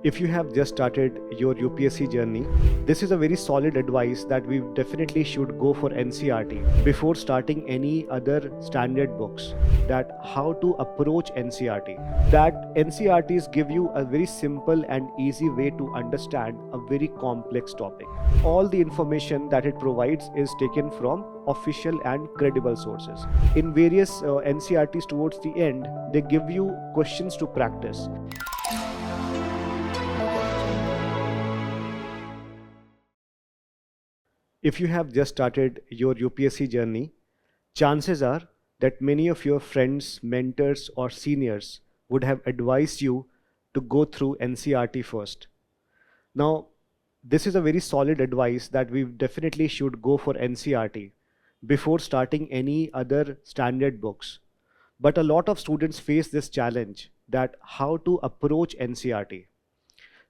If you have just started your UPSC journey, this is a very solid advice that we definitely should go for NCERT before starting any other standard books. That how to approach NCERT. That NCERTs give you a very simple and easy way to understand a very complex topic. All the information that it provides is taken from official and credible sources. In various NCERTs towards the end, they give you questions to practice. If you have just started your UPSC journey, chances are that many of your friends, mentors, or seniors would have advised you to go through NCERT first. Now, this is a very solid advice that we definitely should go for NCERT before starting any other standard books. But a lot of students face this challenge that how to approach NCERT.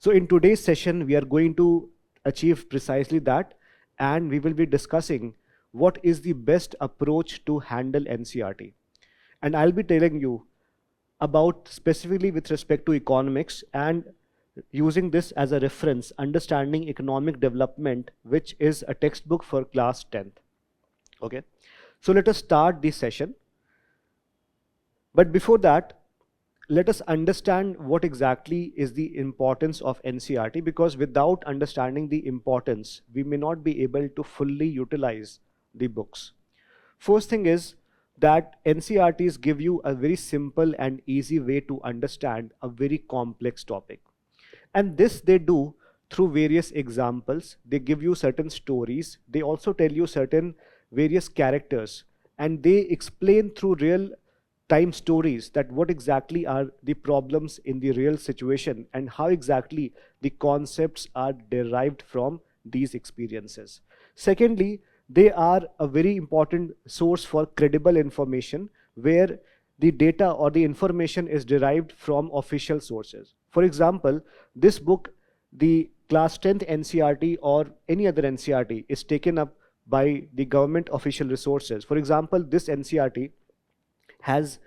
So in today's session, we are going to achieve precisely that, and we will be discussing what is the best approach to handle NCERT. And I'll be telling you about specifically with respect to economics and using this as a reference, understanding economic development, which is a textbook for class 10th. Okay, so let us start this session. But before that, let us understand what exactly is the importance of NCERT, because without understanding the importance, we may not be able to fully utilize the books. First thing is that NCERTs give you a very simple and easy way to understand a very complex topic. And this they do through various examples. They give you certain stories. They also tell you certain various characters, and they explain through real time stories that what exactly are the problems in the real situation and how exactly the concepts are derived from these experiences. Secondly, they are a very important source for credible information where the data or the information is derived from official sources. For example, this book, the class 10th NCERT or any other NCERT, is taken up by the government official resources. For example, this NCERT has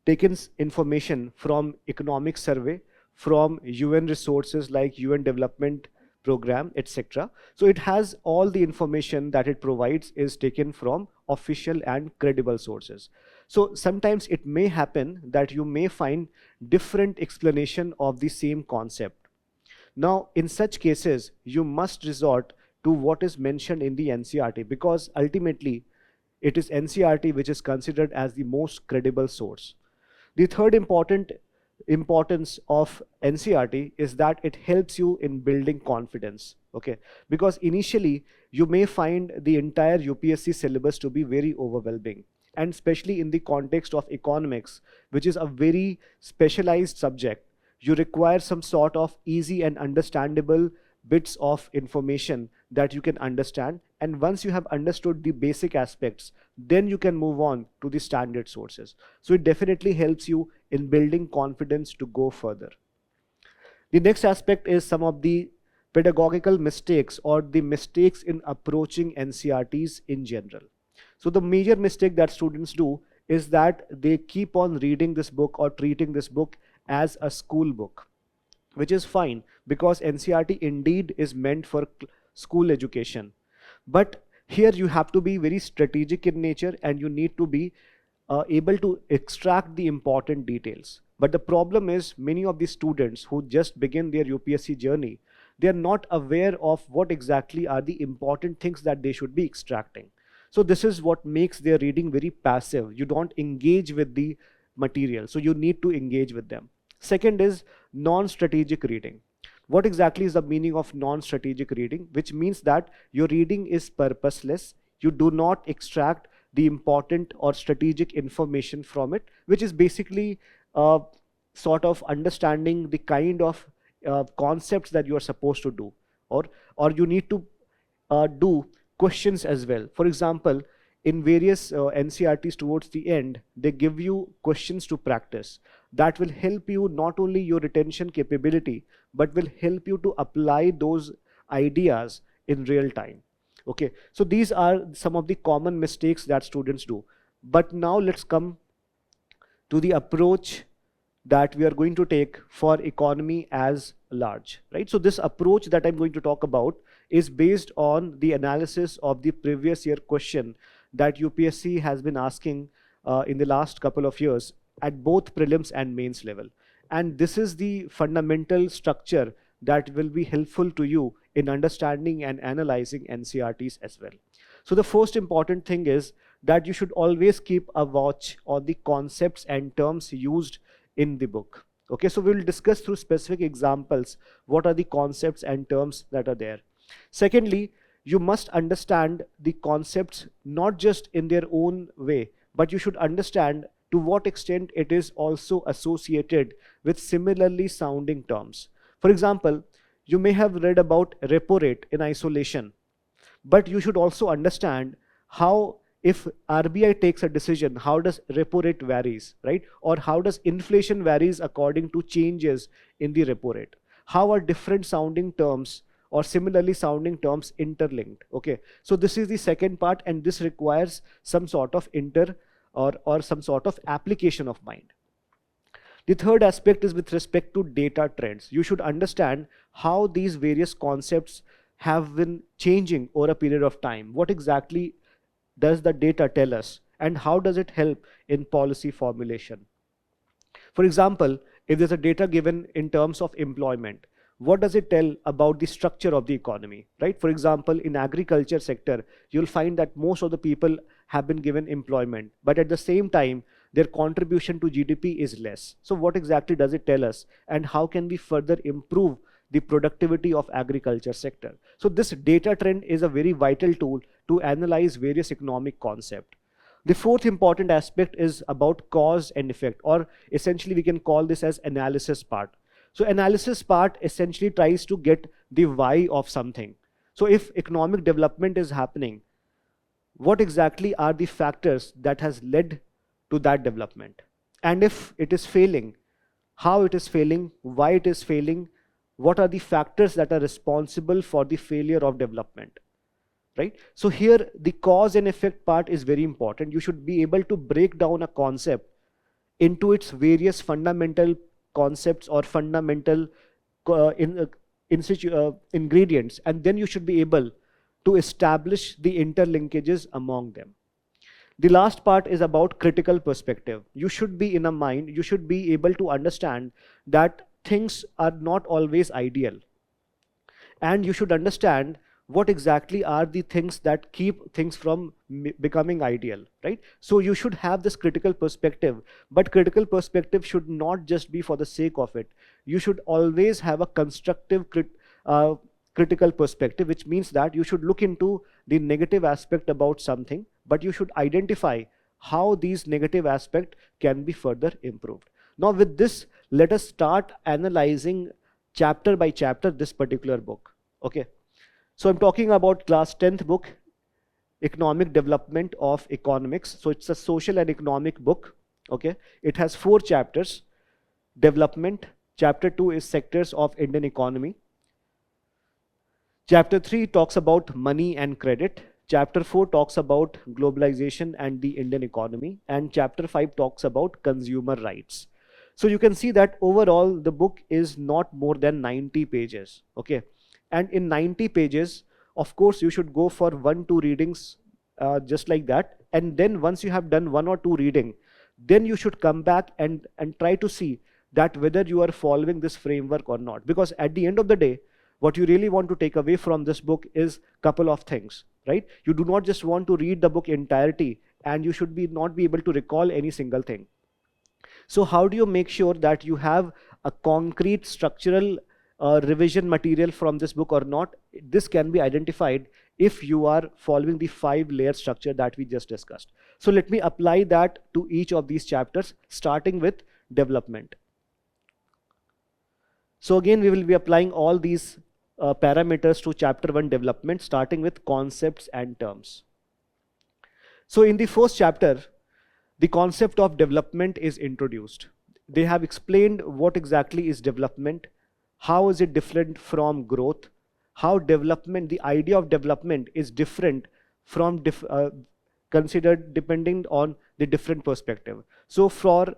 taken information from economic survey, from UN resources like UN Development Program, etc. So it has all the information that it provides is taken from official and credible sources. So sometimes it may happen that you may find different explanation of the same concept. Now, in such cases, you must resort to what is mentioned in the NCERT, because ultimately it is NCERT which is considered as the most credible source. The third importance of NCERT is that it helps you in building confidence. Okay, because initially you may find the entire UPSC syllabus to be very overwhelming, and especially in the context of economics, which is a very specialized subject, you require some sort of easy and understandable bits of information that you can understand. And once you have understood the basic aspects, then you can move on to the standard sources. So it definitely helps you in building confidence to go further. The next aspect is some of the pedagogical mistakes or the mistakes in approaching NCERTs in general. So the major mistake that students do is that they keep on reading this book or treating this book as a school book, which is fine because NCERT indeed is meant for school education. But here you have to be very strategic in nature, and you need to be able to extract the important details. But the problem is many of the students who just begin their UPSC journey, they are not aware of what exactly are the important things that they should be extracting. So this is what makes their reading very passive. You don't engage with the material, so you need to engage with them. Second is non-strategic reading. What exactly is the meaning of non-strategic reading? Which means that your reading is purposeless. You do not extract the important or strategic information from it, which is basically sort of understanding the kind of concepts that you are supposed to do, or you need to do questions as well. For example, in various NCERTs towards the end, they give you questions to practice that will help you not only your retention capability, but will help you to apply those ideas in real time. Okay, so these are some of the common mistakes that students do. But now let's come to the approach that we are going to take for economy as large, right? So this approach that I'm going to talk about is based on the analysis of the previous year question that UPSC has been asking in the last couple of years at both prelims and mains level. And this is the fundamental structure that will be helpful to you in understanding and analyzing NCERTs as well. So the first important thing is that you should always keep a watch on the concepts and terms used in the book. Okay, so we'll discuss through specific examples what are the concepts and terms that are there. Secondly, you must understand the concepts not just in their own way, but you should understand to what extent it is also associated with similarly sounding terms. For example, you may have read about repo rate in isolation, but you should also understand how, if RBI takes a decision, how does repo rate varies, right? Or how does inflation varies according to changes in the repo rate? How are different sounding terms or similarly sounding terms interlinked? Okay, so this is the second part, and this requires some sort of or some sort of application of mind. The third aspect is with respect to data trends. You should understand how these various concepts have been changing over a period of time. What exactly does the data tell us, and how does it help in policy formulation? For example, if there's a data given in terms of employment, what does it tell about the structure of the economy, right? For example, in agriculture sector, you'll find that most of the people have been given employment, but at the same time, their contribution to GDP is less. So what exactly does it tell us, and how can we further improve the productivity of agriculture sector? So this data trend is a very vital tool to analyze various economic concepts. The fourth important aspect is about cause and effect, or essentially we can call this as analysis part. So analysis part essentially tries to get the why of something. So if economic development is happening, what exactly are the factors that has led to that development? And if it is failing, how it is failing, why it is failing, what are the factors that are responsible for the failure of development, right? So here the cause and effect part is very important. You should be able to break down a concept into its various fundamental concepts or fundamental ingredients, and then you should be able to establish the interlinkages among them. The last part is about critical perspective. You should be you should be able to understand that things are not always ideal, and you should understand what exactly are the things that keep things from becoming ideal, right? So you should have this critical perspective, but critical perspective should not just be for the sake of it. You should always have a constructive critical perspective, which means that you should look into the negative aspect about something, but you should identify how these negative aspects can be further improved. Now with this, let us start analyzing chapter by chapter this particular book. Okay, so I'm talking about class 10th book, Economic Development of Economics. So it's a social and economic book. Okay, it has 4 chapters. Development. Chapter 2 is sectors of Indian economy. Chapter 3 talks about money and credit. Chapter 4 talks about globalization and the Indian economy. And chapter 5 talks about consumer rights. So you can see that overall the book is not more than 90 pages. Okay, and in 90 pages, of course, you should go for 1-2 readings just like that. And then once you have done 1 or 2 reading, then you should come back and try to see that whether you are following this framework or not. Because at the end of the day, what you really want to take away from this book is couple of things, right? You do not just want to read the book entirety, and you should not be able to recall any single thing. So how do you make sure that you have a concrete structural revision material from this book or not? This can be identified if you are following the 5-layer structure that we just discussed. So let me apply that to each of these chapters, starting with development. So again, we will be applying all these parameters to chapter 1 development, starting with concepts and terms. So in the first chapter, the concept of development is introduced. They have explained what exactly is development, how is it different from growth, how development, the idea of development is different from considered depending on the different perspective. So for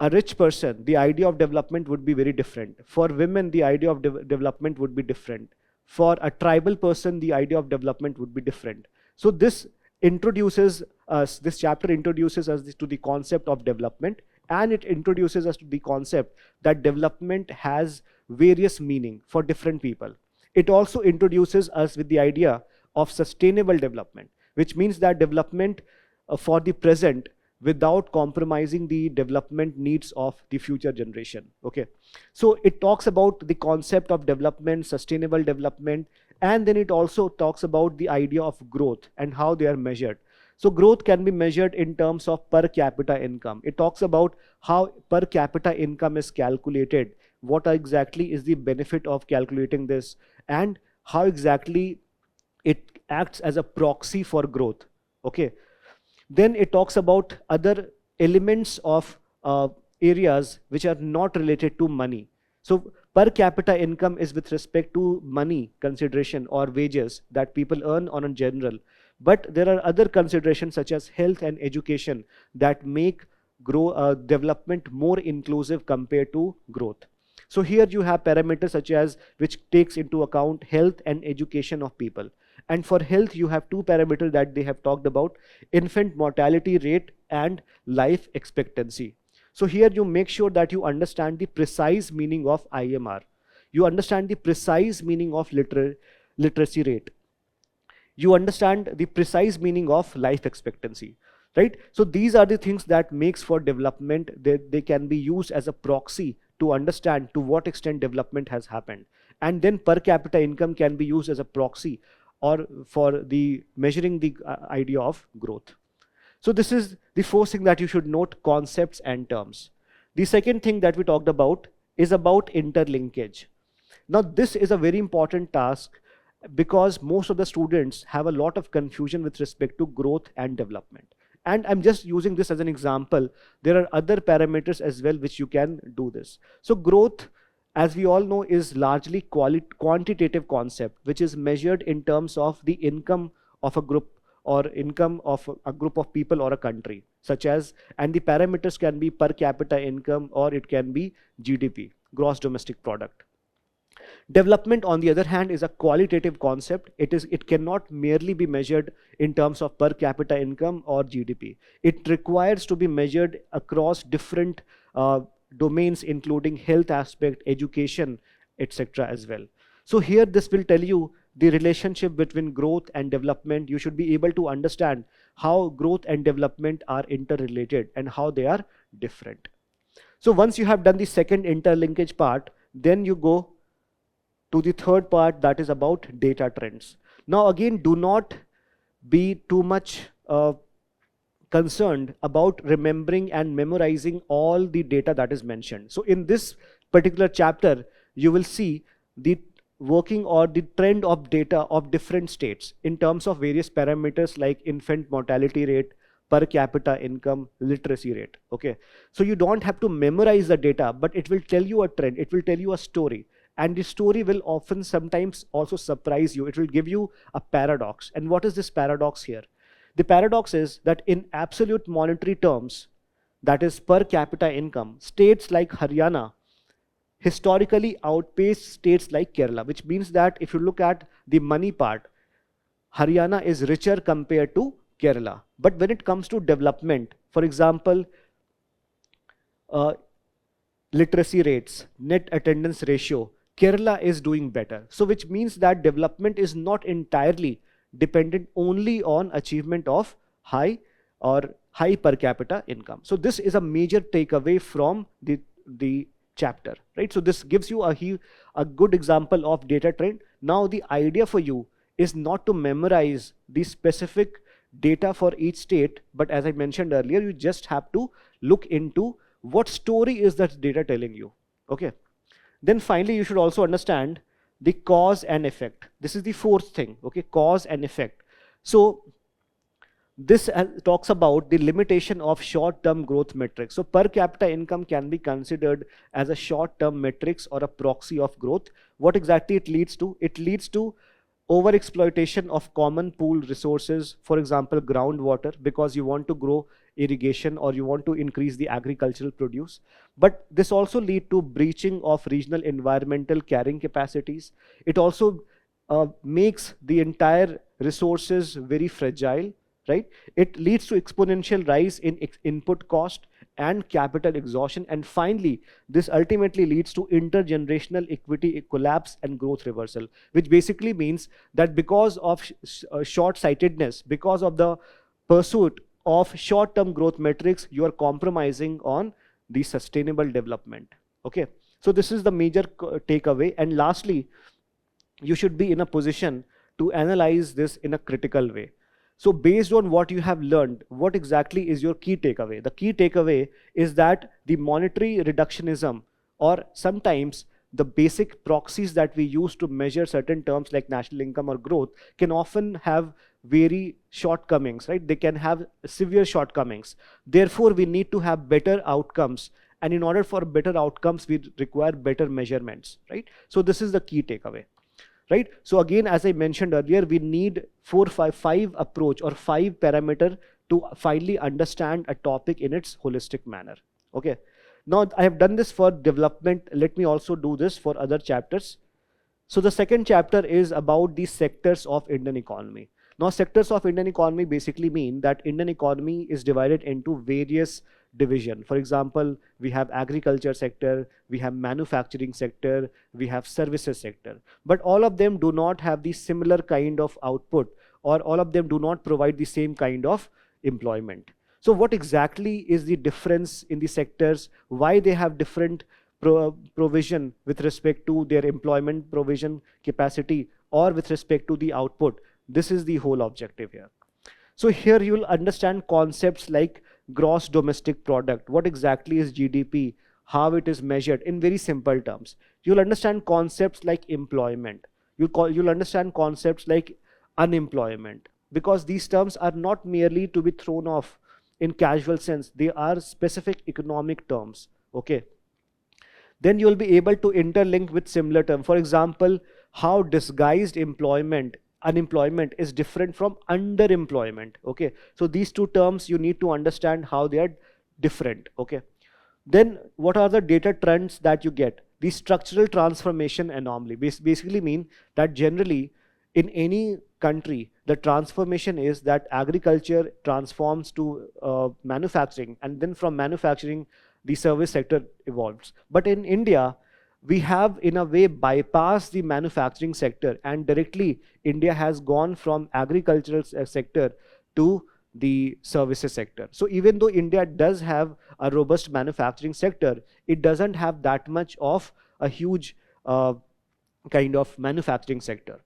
a rich person, the idea of development would be very different. For women, the idea of development would be different. For a tribal person, the idea of development would be different. So this chapter introduces us to the concept of development, and it introduces us to the concept that development has various meaning for different people. It also introduces us with the idea of sustainable development, which means that development for the present without compromising the development needs of the future generation. Okay, so it talks about the concept of development, sustainable development, and then it also talks about the idea of growth and how they are measured. So growth can be measured in terms of per capita income. It talks about how per capita income is calculated, what exactly is the benefit of calculating this, and how exactly it acts as a proxy for growth. Okay, then it talks about other elements of areas which are not related to money. So per capita income is with respect to money consideration or wages that people earn on a general. But there are other considerations such as health and education that make development more inclusive compared to growth. So here you have parameters such as which takes into account health and education of people. And for health, you have two parameters that they have talked about: infant mortality rate and life expectancy. So here you make sure that you understand the precise meaning of IMR. You understand the precise meaning of literacy rate. You understand the precise meaning of life expectancy, right? So these are the things that makes for development. They can be used as a proxy to understand to what extent development has happened. And then per capita income can be used as a proxy or for the measuring the idea of growth. So this is the first thing that you should note: concepts and terms. The second thing that we talked about is about interlinkage. Now this is a very important task because most of the students have a lot of confusion with respect to growth and development. And I'm just using this as an example. There are other parameters as well which you can do this. So growth, as we all know, is largely quantitative concept, which is measured in terms of the income of a group or income of a group of people or a country, such as, and the parameters can be per capita income or it can be GDP, gross domestic product. Development, on the other hand, is a qualitative concept. It cannot merely be measured in terms of per capita income or GDP. It requires to be measured across different domains, including health aspect, education, etc. as well. So here this will tell you the relationship between growth and development. You should be able to understand how growth and development are interrelated and how they are different. So once you have done the second interlinkage part, then you go to the third part, that is about data trends. Now again, do not be too much concerned about remembering and memorizing all the data that is mentioned. So in this particular chapter, you will see the working or the trend of data of different states in terms of various parameters like infant mortality rate, per capita income, literacy rate. Okay, so you don't have to memorize the data, but it will tell you a trend, it will tell you a story. And the story will often sometimes also surprise you. It will give you a paradox. And what is this paradox here? The paradox is that in absolute monetary terms, that is per capita income, states like Haryana historically outpaced states like Kerala, which means that if you look at the money part, Haryana is richer compared to Kerala. But when it comes to development, for example, literacy rates, net attendance ratio, Kerala is doing better. So which means that development is not entirely dependent only on achievement of high per capita income. So this is a major takeaway from the chapter, right? So this gives you a good example of data trend. Now the idea for you is not to memorize the specific data for each state, but as I mentioned earlier, you just have to look into what story is that data telling you. Okay. Then finally, you should also understand the cause and effect. This is the fourth thing, okay, cause and effect. So this talks about the limitation of short-term growth metrics. So per capita income can be considered as a short-term metrics or a proxy of growth. What exactly it leads to? It leads to overexploitation of common pool resources, for example, groundwater, because you want to grow irrigation, or you want to increase the agricultural produce. But this also lead to breaching of regional environmental carrying capacities. It also makes the entire resources very fragile, right? It leads to exponential rise in input cost and capital exhaustion. And finally, this ultimately leads to intergenerational equity collapse and growth reversal, which basically means that because of short-sightedness, because of the pursuit of short-term growth metrics, you are compromising on the sustainable development. Okay, so this is the major takeaway. And lastly, you should be in a position to analyze this in a critical way. So based on what you have learned, what exactly is your key takeaway? The key takeaway is that the monetary reductionism, or sometimes the basic proxies that we use to measure certain terms like national income or growth, can often have very shortcomings, right? They can have severe shortcomings. Therefore, we need to have better outcomes. And in order for better outcomes, we require better measurements, right? So this is the key takeaway. Right? So again, as I mentioned earlier, we need five approach or 5 parameter to finally understand a topic in its holistic manner. Okay. Now I have done this for development. Let me also do this for other chapters. So the second chapter is about the sectors of Indian economy. Now sectors of Indian economy basically mean that Indian economy is divided into various division. For example, we have agriculture sector, we have manufacturing sector, we have services sector. But all of them do not have the similar kind of output, or all of them do not provide the same kind of employment. So what exactly is the difference in the sectors? Why they have different provision with respect to their employment provision capacity or with respect to the output? This is the whole objective here. So here you will understand concepts like gross domestic product, what exactly is GDP, how it is measured in very simple terms. You'll understand concepts like employment. You'll understand concepts like unemployment, because these terms are not merely to be thrown off in casual sense. They are specific economic terms. Okay. Then you'll be able to interlink with similar terms. For example, how disguised unemployment is different from underemployment. Okay, so these two terms you need to understand how they are different. Okay, then what are the data trends that you get? The structural transformation anomaly basically mean that generally in any country the transformation is that agriculture transforms to manufacturing, and then from manufacturing the service sector evolves. But in India, we have in a way bypassed the manufacturing sector, and directly India has gone from agricultural sector to the services sector. So even though India does have a robust manufacturing sector, it doesn't have that much of a huge kind of manufacturing sector.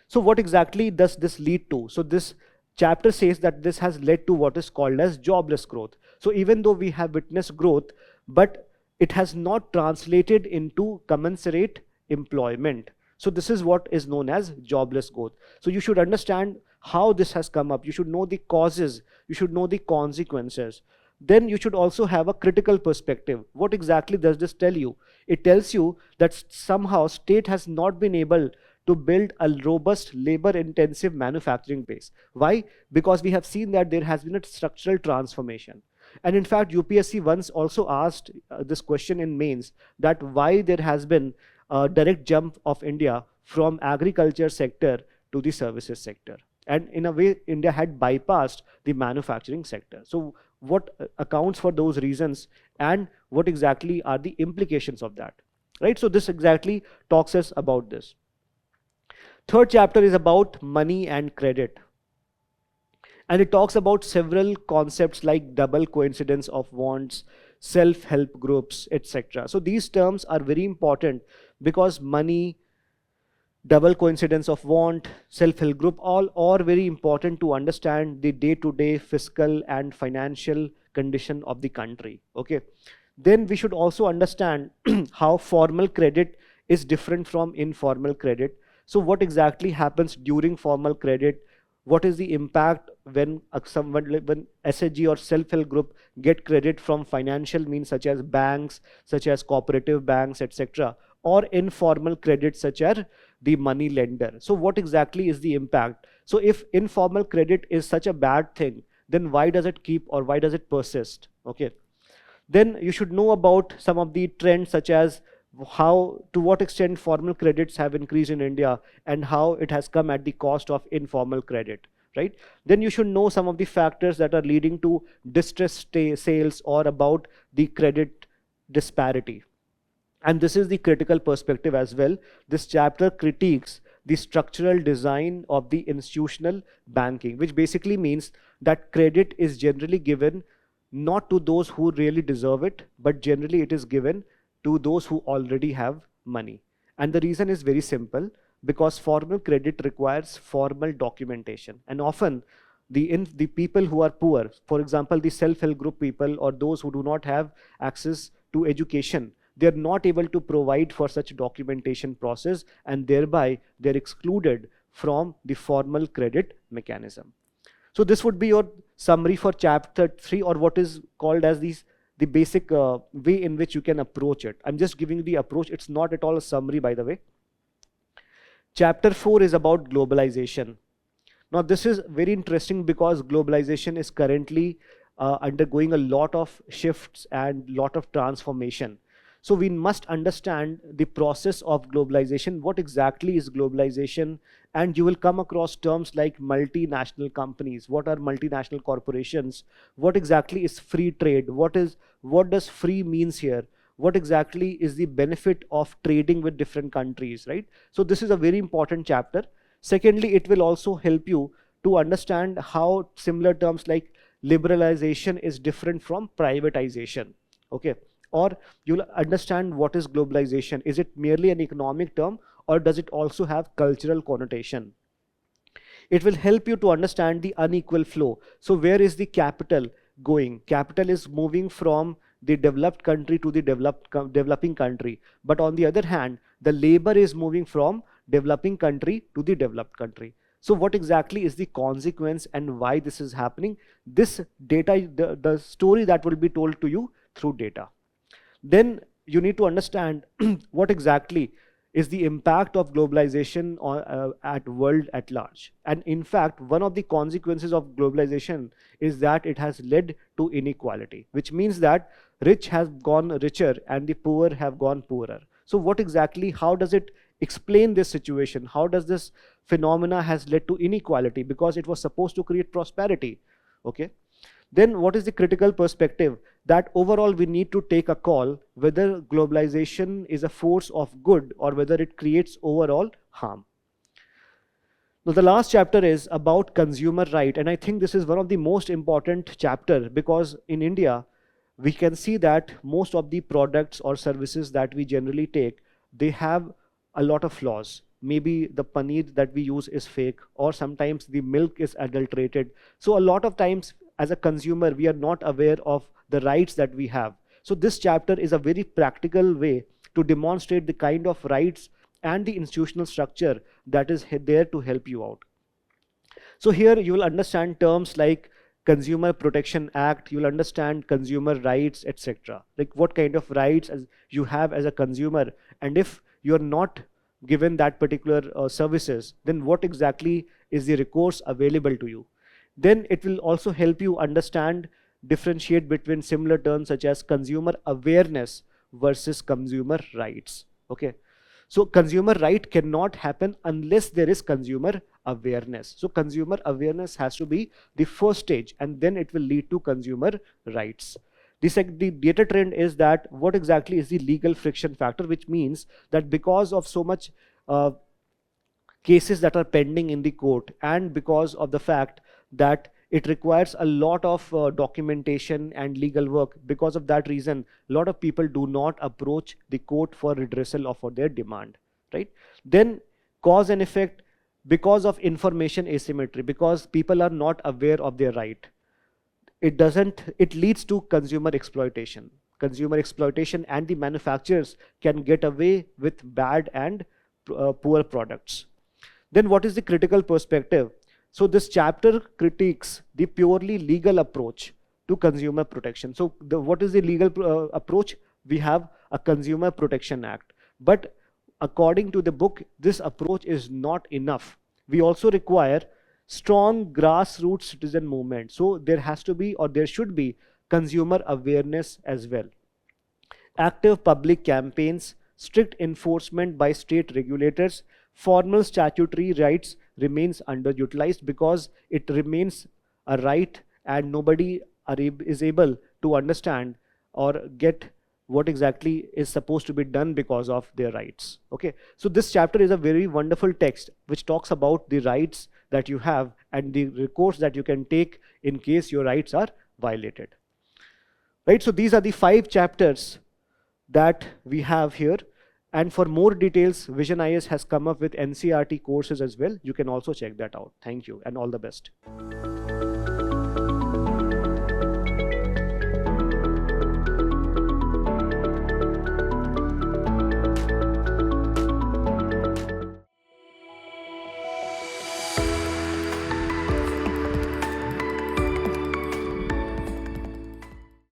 So what exactly does this lead to? So this chapter says that this has led to what is called as jobless growth. So even though we have witnessed growth, but it has not translated into commensurate employment. So this is what is known as jobless growth. So you should understand how this has come up. You should know the causes. You should know the consequences. Then you should also have a critical perspective. What exactly does this tell you? It tells you that somehow state has not been able to build a robust labor-intensive manufacturing base. Why? Because we have seen that there has been a structural transformation. And in fact, UPSC once also asked this question in mains, that why there has been a direct jump of India from agriculture sector to the services sector. And in a way, India had bypassed the manufacturing sector. So what accounts for those reasons, and what exactly are the implications of that, right? So this exactly talks us about this. Third chapter is about money and credit. And it talks about several concepts like double coincidence of wants, self-help groups, etc. So these terms are very important because money, double coincidence of want, self-help group, all are very important to understand the day-to-day fiscal and financial condition of the country. Okay. Then we should also understand how formal credit is different from informal credit. So what exactly happens during formal credit? What is the impact when when SHG or self-help group get credit from financial means such as banks, such as cooperative banks, etc., or informal credit such as the money lender? So what exactly is the impact? So if informal credit is such a bad thing, then why does it keep or why does it persist? Okay. Then you should know about some of the trends, such as how, to what extent formal credits have increased in India and how it has come at the cost of informal credit, right? Then you should know some of the factors that are leading to distressed sales or about the credit disparity. And this is the critical perspective as well. This chapter critiques the structural design of the institutional banking, which basically means that credit is generally given not to those who really deserve it, but generally it is given to those who already have money. And the reason is very simple, because formal credit requires formal documentation. And often the people who are poor, for example, the self-help group people or those who do not have access to education, they're not able to provide for such documentation process, and thereby they're excluded from the formal credit mechanism. So this would be your summary for chapter 3, or what is called as the basic way in which you can approach it. I'm just giving the approach. It's not at all a summary, by the way. Chapter 4 is about globalization. Now this is very interesting because globalization is currently undergoing a lot of shifts and lot of transformation. So we must understand the process of globalization. What exactly is globalization? And you will come across terms like multinational companies. What are multinational corporations? What exactly is free trade? What does free means here? What exactly is the benefit of trading with different countries, right? So this is a very important chapter. Secondly, it will also help you to understand how similar terms like liberalization is different from privatization. Okay. Or you'll understand what is globalization. Is it merely an economic term, or does it also have cultural connotation? It will help you to understand the unequal flow. So where is the capital going? Capital is moving from the developed country to the developing country. But on the other hand, the labor is moving from developing country to the developed country. So what exactly is the consequence and why this is happening? This data, the story that will be told to you through data. Then you need to understand what exactly is the impact of globalization at world at large. And in fact, one of the consequences of globalization is that it has led to inequality, which means that rich has gone richer and the poor have gone poorer. So what exactly, how does it explain this situation? How does this phenomena has led to inequality? Because it was supposed to create prosperity. Okay. Then what is the critical perspective? That overall we need to take a call whether globalization is a force of good or whether it creates overall harm. Now the last chapter is about consumer right, and I think this is one of the most important chapter, because in India we can see that most of the products or services that we generally take, they have a lot of flaws. Maybe the paneer that we use is fake, or sometimes the milk is adulterated. So a lot of times as a consumer, we are not aware of the rights that we have. So this chapter is a very practical way to demonstrate the kind of rights and the institutional structure that is there to help you out. So here you will understand terms like Consumer Protection Act, you will understand consumer rights, etc. Like what kind of rights as you have as a consumer, and if you are not given that particular services, then what exactly is the recourse available to you. Then it will also help you understand, differentiate between similar terms such as consumer awareness versus consumer rights. Okay. So consumer right cannot happen unless there is consumer awareness. So consumer awareness has to be the first stage, and then it will lead to consumer rights. The data trend is that what exactly is the legal friction factor, which means that because of so much cases that are pending in the court, and because of the fact that it requires a lot of documentation and legal work, because of that reason a lot of people do not approach the court for redressal of for their demand, right? Then cause and effect, because of information asymmetry, because people are not aware of their right, it leads to consumer exploitation. Consumer exploitation, and the manufacturers can get away with bad and poor products. Then what is the critical perspective? So this chapter critiques the purely legal approach to consumer protection. So what is the legal approach? We have a Consumer Protection Act, but according to the book, this approach is not enough. We also require strong grassroots citizen movement. So there has to be, or there should be, consumer awareness as well. Active public campaigns, strict enforcement by state regulators, formal statutory rights remains underutilized because it remains a right and nobody is able to understand or get what exactly is supposed to be done because of their rights. Okay, so this chapter is a very wonderful text which talks about the rights that you have and the recourse that you can take in case your rights are violated. Right, so these are the 5 chapters that we have here. And for more details, Vision IAS has come up with NCERT courses as well. You can also check that out. Thank you and all the best.